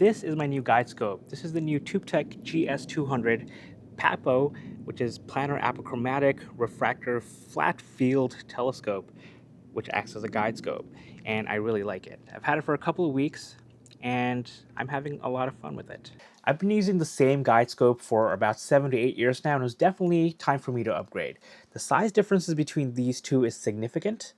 This is my new guide scope. This is the new ToupTek GS-200 PAPO, which is planar apochromatic refractor flat field telescope, which acts as a guide scope, and I really like it. I've had it for a couple of weeks, and I'm having a lot of fun with it. I've been using the same guide scope for about 7 to 8 years now, and it was definitely time for me to upgrade. The size differences between these two is significant,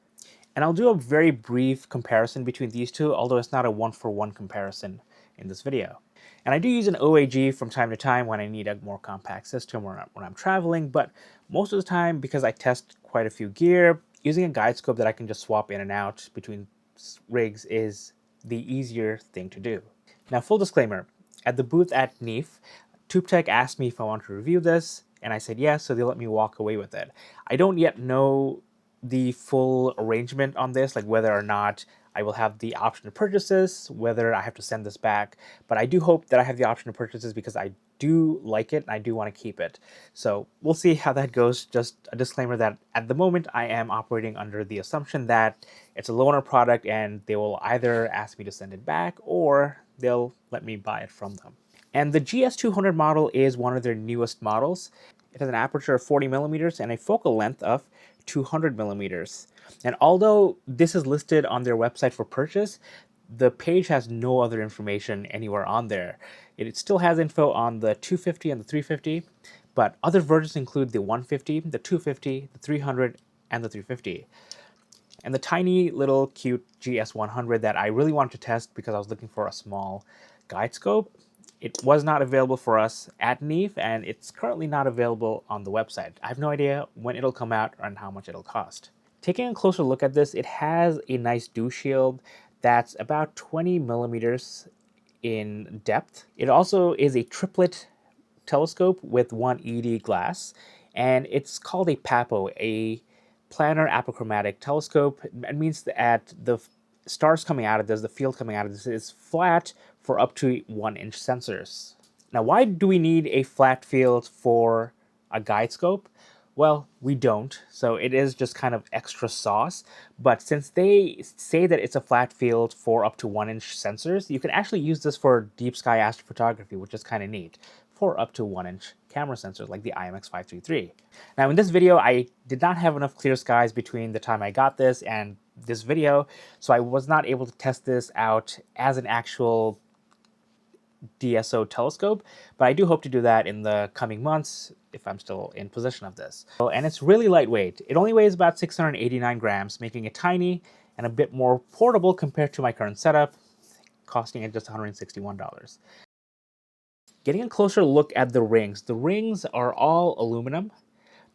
and I'll do a very brief comparison between these two, although it's not a one-for-one comparison in this video. And I do use an OAG from time to time when I need a more compact system or when I'm traveling, but most of the time, because I test quite a few gear, using a guide scope that I can just swap in and out between rigs is the easier thing to do. Now, full disclaimer, at the booth at NEAF, ToupTek asked me if I wanted to review this, and I said yes, so they let me walk away with it. I don't yet know the full arrangement on this, like whether or not I will have the option to purchase this, whether I have to send this back, but I do hope that I have the option to purchase this because I do like it and I do want to keep it. So we'll see how that goes. Just a disclaimer that at the moment I am operating under the assumption that it's a loaner product and they will either ask me to send it back or they'll let me buy it from them. And the GS-200 model is one of their newest models. It has an aperture of 40 millimeters and a focal length of 200 millimeters. And although this is listed on their website for purchase, the page has no other information anywhere on there. It still has info on the 250 and the 350, but other versions include the 150, the 250, the 300, and the 350. And the tiny little cute GS-100 that I really wanted to test because I was looking for a small guide scope, it was not available for us at NEAF, and it's currently not available on the website. I have no idea when it'll come out and how much it'll cost. Taking a closer look at this, it has a nice dew shield that's about 20 millimeters in depth. It also is a triplet telescope with one ED glass, and it's called a PAPO, a planar apochromatic telescope. It means that the stars coming out of this, the field coming out of this, is flat for up to 1-inch sensors. Now, why do we need a flat field for a guide scope? Well, we don't, so it is just kind of extra sauce. But since they say that it's a flat field for up to 1-inch sensors, you can actually use this for deep sky astrophotography, which is kind of neat, for up to 1-inch camera sensors like the IMX533. Now, in this video, I did not have enough clear skies between the time I got this and this video, so I was not able to test this out as an actual DSO telescope, but I do hope to do that in the coming months if I'm still in possession of this. And it's really lightweight. It only weighs about 689 grams, making it tiny and a bit more portable compared to my current setup, costing it just $161. Getting a closer look at the rings. The rings are all aluminum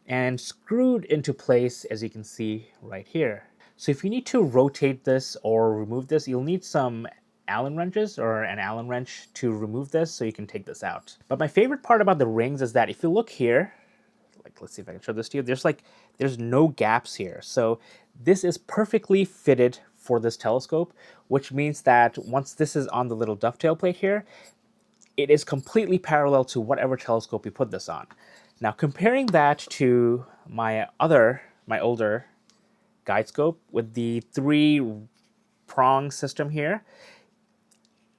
and screwed into place, as you can see right here. So if you need to rotate this or remove this, you'll need some Allen wrenches or an Allen wrench to remove this so you can take this out. But my favorite part about the rings is that if you look here, like let's see if I can show this to you, there's no gaps here. So this is perfectly fitted for this telescope, which means that once this is on the little dovetail plate here, it is completely parallel to whatever telescope you put this on. Now, comparing that to my older guide scope with the 3-prong system here,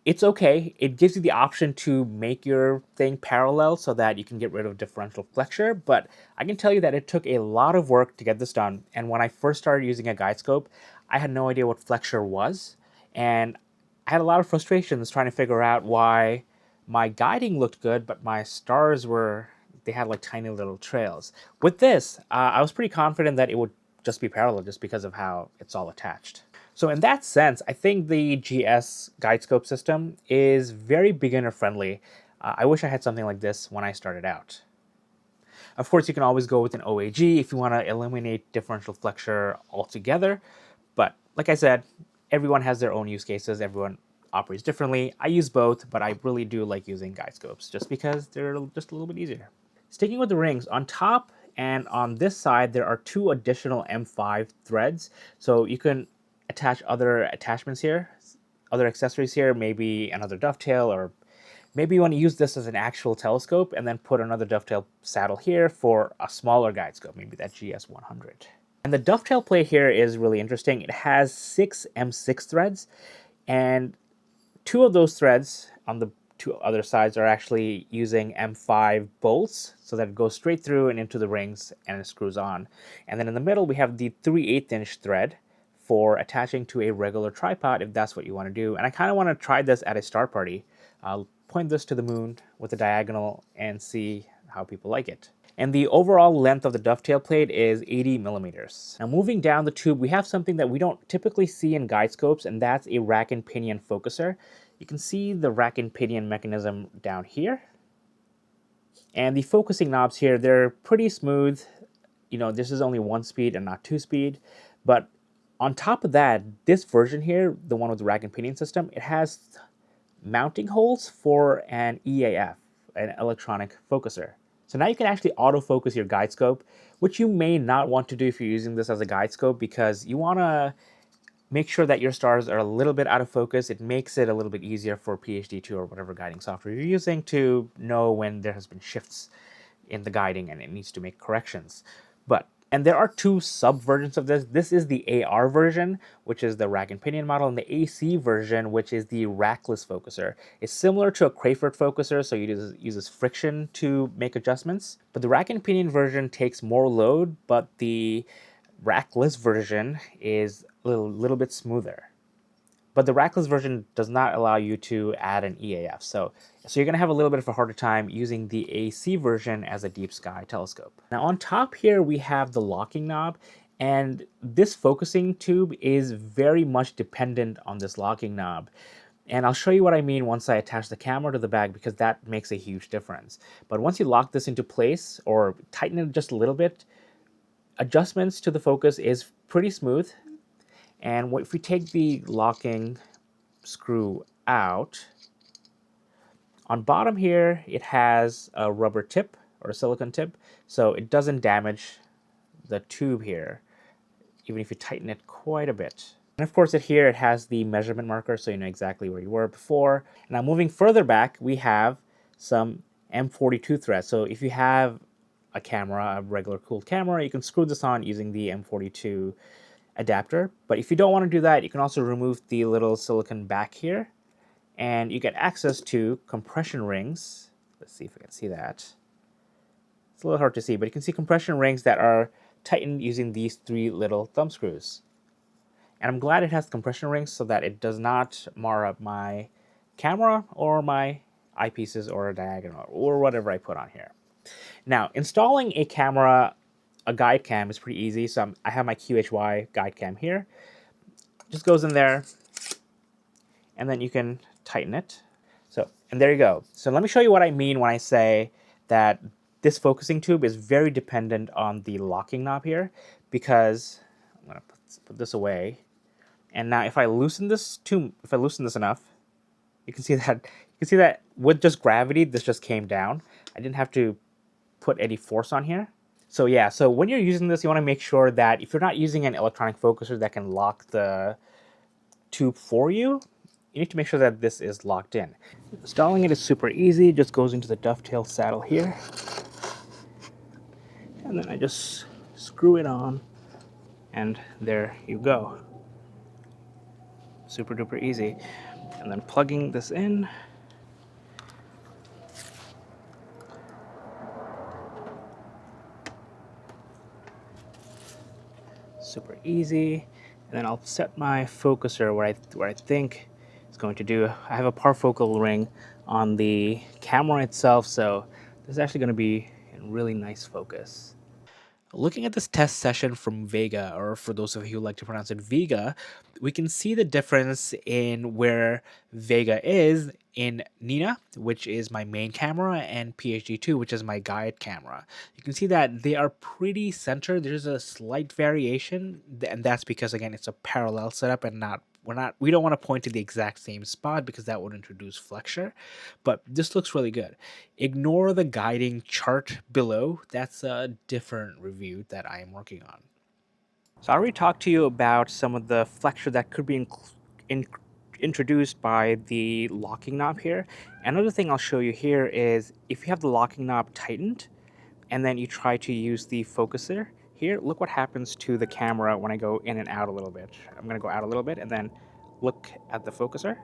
it's okay. It gives you the option to make your thing parallel so that you can get rid of differential flexure, but I can tell you that it took a lot of work to get this done. And when I first started using a guide scope, I had no idea what flexure was, and I had a lot of frustrations trying to figure out why my guiding looked good, but my stars they had like tiny little trails. With this, I was pretty confident that it would just be parallel just because of how it's all attached. So in that sense, I think the GS guide scope system is very beginner friendly. I wish I had something like this when I started out. Of course, you can always go with an OAG if you want to eliminate differential flexure altogether. But like I said, everyone has their own use cases. Everyone operates differently. I use both, but I really do like using guide scopes just because they're just a little bit easier. Sticking with the rings, on top and on this side, there are 2 additional M5 threads. So you can attach other attachments here, other accessories here, maybe another dovetail, or maybe you want to use this as an actual telescope and then put another dovetail saddle here for a smaller guide scope, maybe that GS-100. And the dovetail plate here is really interesting. It has 6 M6 threads, and two of those threads on the two other sides are actually using M5 bolts so that it goes straight through and into the rings and it screws on. And then in the middle, we have the 3/8 inch thread for attaching to a regular tripod if that's what you want to do. And I kind of want to try this at a star party. I'll point this to the moon with a diagonal and see how people like it. And the overall length of the dovetail plate is 80 millimeters. Now moving down the tube, we have something that we don't typically see in guide scopes, and that's a rack and pinion focuser. You can see the rack and pinion mechanism down here. And the focusing knobs here, they're pretty smooth. You know, this is only 1 speed and not 2 speed. But on top of that, this version here, the one with the rack and pinion system, it has mounting holes for an EAF, an electronic focuser. So now you can actually autofocus your guide scope, which you may not want to do if you're using this as a guide scope, because you want to make sure that your stars are a little bit out of focus. It makes it a little bit easier for PhD2 or whatever guiding software you're using to know when there has been shifts in the guiding and it needs to make corrections. And there are two sub versions of this. This is the AR version, which is the rack and pinion model, and the AC version, which is the rackless focuser. It's similar to a Crayford focuser, so it uses friction to make adjustments. But the rack and pinion version takes more load, but the rackless version is a little bit smoother. But the rackless version does not allow you to add an EAF. So you're going to have a little bit of a harder time using the AC version as a deep sky telescope. Now on top here, we have the locking knob. And this focusing tube is very much dependent on this locking knob. And I'll show you what I mean once I attach the camera to the bag, because that makes a huge difference. But once you lock this into place or tighten it just a little bit, adjustments to the focus is pretty smooth. And if we take the locking screw out, on bottom here, it has a rubber tip or a silicone tip, so it doesn't damage the tube here, even if you tighten it quite a bit. And of course, here it has the measurement marker, so you know exactly where you were before. Now moving further back, we have some M42 threads. So if you have a camera, a regular cooled camera, you can screw this on using the M42 adapter. But if you don't want to do that, you can also remove the little silicone back here, and you get access to compression rings. Let's see if we can see that. It's a little hard to see, but you can see compression rings that are tightened using these 3 little thumb screws. And I'm glad it has compression rings so that it does not mar up my camera or my eyepieces or a diagonal or whatever I put on here. Now, installing a camera, a guide cam, is pretty easy. So I have my QHY guide cam here. Just goes in there, and then you can tighten it. And there you go. So let me show you what I mean when I say that this focusing tube is very dependent on the locking knob here, because I'm going to put this away. And now if I loosen this enough, you can see that with just gravity, this just came down. I didn't have to put any force on here. So yeah, so when you're using this, you want to make sure that if you're not using an electronic focuser that can lock the tube for you, you need to make sure that this is locked in. Installing it is super easy. It just goes into the dovetail saddle here. And then I just screw it on, and there you go. Super duper easy. And then plugging this in. Super easy. And then I'll set my focuser where I think it's going to do. I have a parfocal ring on the camera itself, so this is actually going to be in really nice focus. Looking at this test session from Vega, or for those of you who like to pronounce it Vega, we can see the difference in where Vega is in Nina, which is my main camera, and PhD2, which is my guide camera. You can see that they are pretty centered. There's a slight variation, and that's because, again, it's a parallel setup and we don't want to point to the exact same spot because that would introduce flexure, but this looks really good. Ignore the guiding chart below. That's a different review that I am working on. So I already talked to you about some of the flexure that could be introduced by the locking knob here. Another thing I'll show you here is if you have the locking knob tightened and then you try to use the focuser here, look what happens to the camera when I go in and out a little bit. I'm going to go out a little bit and then look at the focuser.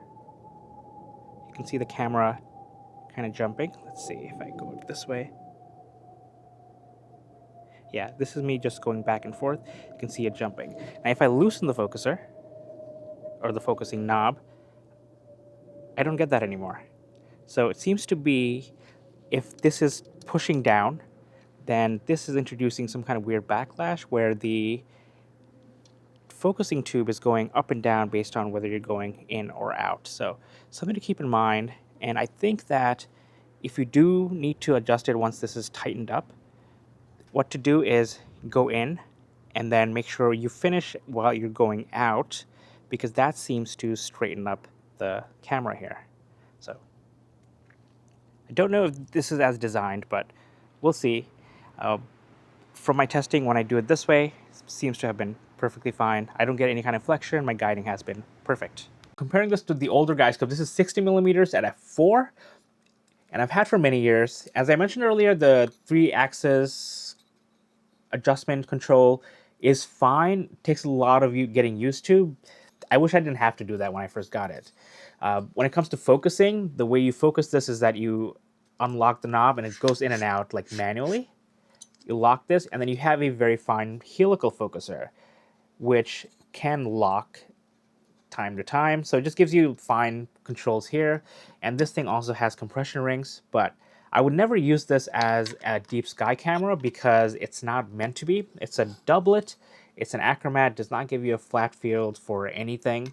can see the camera kind of jumping. Let's see if I go this way. Yeah, this is me just going back and forth. You can see it jumping. Now, if I loosen the focuser, or the focusing knob, I don't get that anymore. So it seems to be, if this is pushing down, then this is introducing some kind of weird backlash where the focusing tube is going up and down based on whether you're going in or out. So something to keep in mind. And I think that if you do need to adjust it once this is tightened up, what to do is go in and then make sure you finish while you're going out, because that seems to straighten up the camera here. So I don't know if this is as designed, but we'll see. From my testing, when I do it this way, it seems to have been perfectly fine. I don't get any kind of flexure, and my guiding has been perfect. Comparing this to the older guide scope, this is 60 millimeters at f4, and I've had for many years. As I mentioned earlier, the 3-axis adjustment control is fine. It takes a lot of you getting used to. I wish I didn't have to do that when I first got it. When it comes to focusing, the way you focus this is that you unlock the knob and it goes in and out like manually. You lock this, and then you have a very fine helical focuser, which can lock time to time. So it just gives you fine controls here. And this thing also has compression rings, but I would never use this as a deep sky camera because it's not meant to be. It's a doublet. It's an achromat. Does not give you a flat field for anything.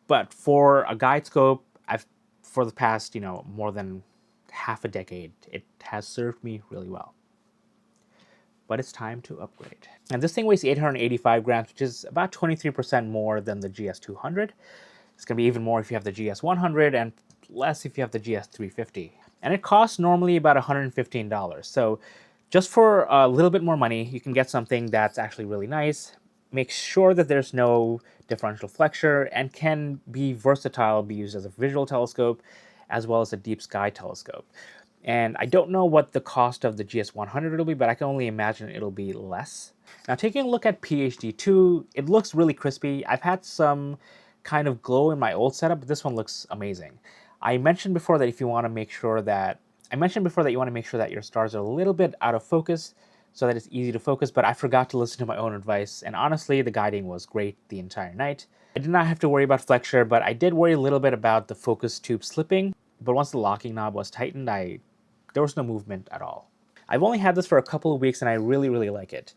But for a guide scope, for the past, more than half a decade, it has served me really well. But it's time to upgrade. And this thing weighs 885 grams, which is about 23% more than the GS-200. It's going to be even more if you have the GS-100 and less if you have the GS-350. And it costs normally about $115. So just for a little bit more money, you can get something that's actually really nice. Make sure that there's no differential flexure and can be versatile, be used as a visual telescope as well as a deep sky telescope. And I don't know what the cost of the GS-100 will be, but I can only imagine it'll be less. Now, taking a look at PhD2, it looks really crispy. I've had some kind of glow in my old setup, but this one looks amazing. I mentioned before that you want to make sure that your stars are a little bit out of focus so that it's easy to focus, but I forgot to listen to my own advice, and honestly, the guiding was great the entire night. I did not have to worry about flexure, but I did worry a little bit about the focus tube slipping, but once the locking knob was tightened, there was no movement at all. I've only had this for a couple of weeks, and I really, really like it.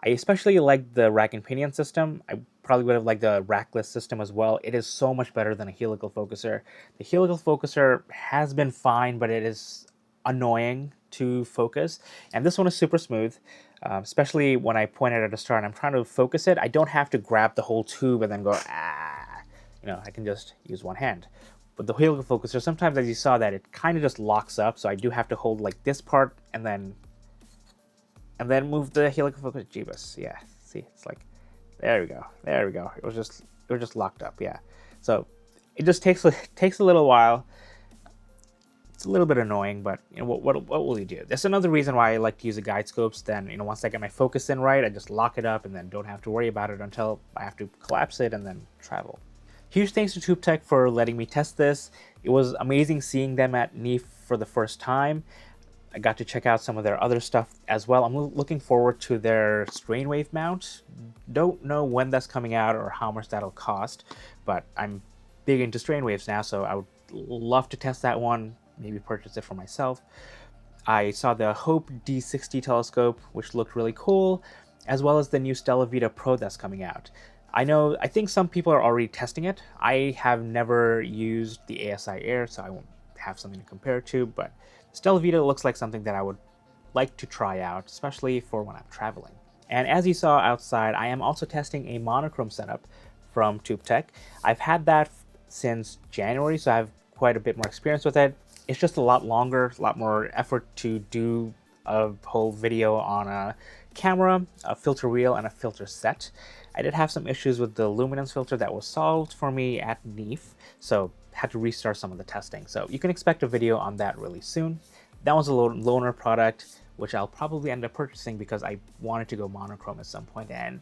I especially like the rack and pinion system. I probably would have liked the rackless system as well. It is so much better than a helical focuser. The helical focuser has been fine, but it is annoying to focus. And this one is super smooth, especially when I point it at a star and I'm trying to focus it. I don't have to grab the whole tube and then go, I can just use one hand. But the helical focuser, sometimes as you saw that, it kind of just locks up. So I do have to hold like this part and then move the helical focus. Jeebus, yeah. See, it's like, there we go. It was just locked up, yeah. So it just takes a little while. It's a little bit annoying, but what will you do? That's another reason why I like to use the guide scopes. Then once I get my focus in right, I just lock it up and then don't have to worry about it until I have to collapse it and then travel. Huge thanks to ToupTek for letting me test this. It was amazing seeing them at NEAF for the first time. I got to check out some of their other stuff as well. I'm looking forward to their strain wave mount. Don't know when that's coming out or how much that'll cost, but I'm big into strain waves now, so I would love to test that one, maybe purchase it for myself. I saw the Hope D60 telescope, which looked really cool, as well as the new Stella Vita Pro that's coming out. I think some people are already testing it. I have never used the ASI Air, so I won't have something to compare it to, but Stella Vita looks like something that I would like to try out, especially for when I'm traveling. And as you saw outside, I am also testing a monochrome setup from ToupTek. I've had that since January, so I have quite a bit more experience with it. It's just a lot longer, a lot more effort to do a whole video on a camera, a filter wheel, and a filter set. I did have some issues with the luminance filter that was solved for me at NEAF, so had to restart some of the testing. So you can expect a video on that really soon. That was a loaner product, which I'll probably end up purchasing because I wanted to go monochrome at some point, and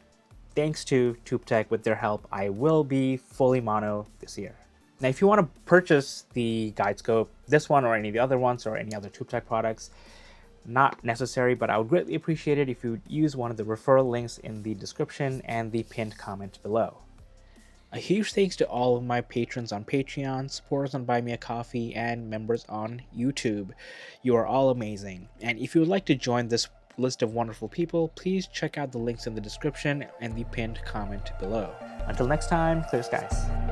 thanks to ToupTek with their help, I will be fully mono this year. Now, if you want to purchase the guide scope, this one or any of the other ones or any other ToupTek products, not necessary, but I would greatly appreciate it if you would use one of the referral links in the description and the pinned comment below. A huge thanks to all of my patrons on Patreon, supporters on Buy Me a Coffee, and members on YouTube. You are all amazing. And if you would like to join this list of wonderful people, please check out the links in the description and the pinned comment below. Until next time, clear skies.